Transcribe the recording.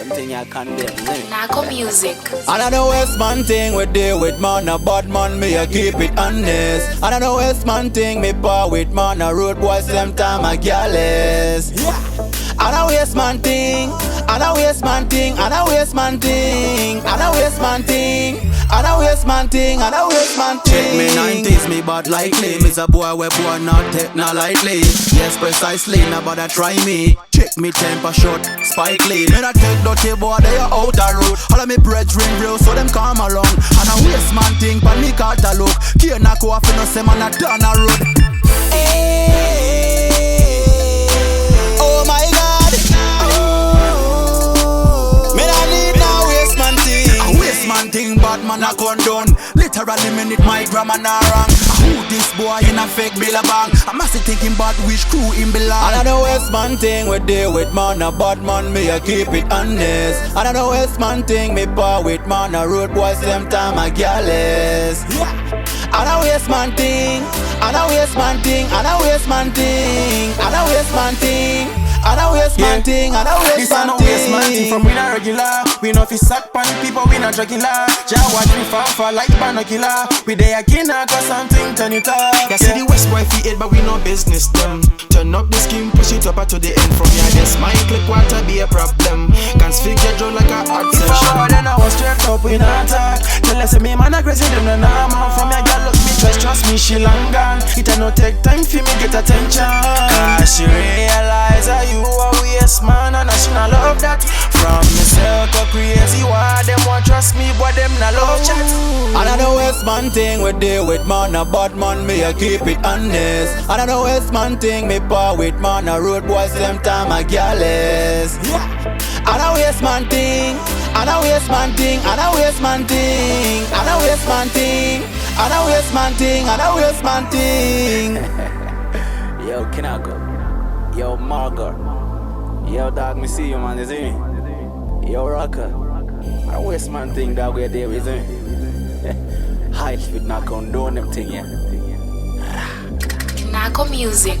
Them thing I condemn, isn't it? Naco Music. And I know West man thing we deal with man, a bad man, me I keep it honest. And I know West man thing me par with man, a road boy same time I careless. And I waste man thing, and I waste man thing, and I waste man thing, and I waste man thing, and I waste man thing, and I waste man thing. Check me 90s, me bad likely. Me's a boy we boy not take no lightly. Yes, precisely, nobody try me. Check me temper short, Spike Lee. Me not take dirty boy, they are out the road. All of me brethren real, so them come along. And I waste man thing, but me can't look. Can't knock off, you know, say man a down the road. Oh my God. Me not need no waste man thing. A waste man thing, bad man a condone. Literally minute my grammar na wrong. Who this boy in a fake billabong? I must be thinking about which crew him belong. And I know waste man thing we deal with man, a bad man, me I keep it honest. And I know waste man thing me par with man, a road boy same time I careless. And I waste man thing, and I waste man thing, and I waste man thing, and I waste man thing, and I waste man thing, and I waste man thing. This man thing from we not regular. We know fi sack pan people, we not regular. Jah watch me for like binocular. We dey again, I got something turn it up. You see the West boy fi it, but we no business them. Turn up the skin, push it up to the end. From here, this my click water be a problem. Can't speak your jaw like a hot session. If I then I was straight up, we not talk. Tell us me man aggressive, them no normal. From here, girl look me trust me, she long gone. It a no take time for me get attention. Cause she realize that you a waste man, and she not love that. From me circle crazy, why them want trust me, but them not love chat. And I know West man thing we deal with man, a bad man, me I keep it honest. And I know West man thing me par with man, a road boy same time I careless. And I waste man thing, and I waste man thing, and I waste man thing, and I waste man thing, and I waste man thing, and I waste man thing. Yo, Kinako. Yo, Margaret. Yo, dog, me see you, man, you see me? Yo, Rocker. I waste man thing that we're there, you see me? High speed not condone them thing, yeah. Naco Music.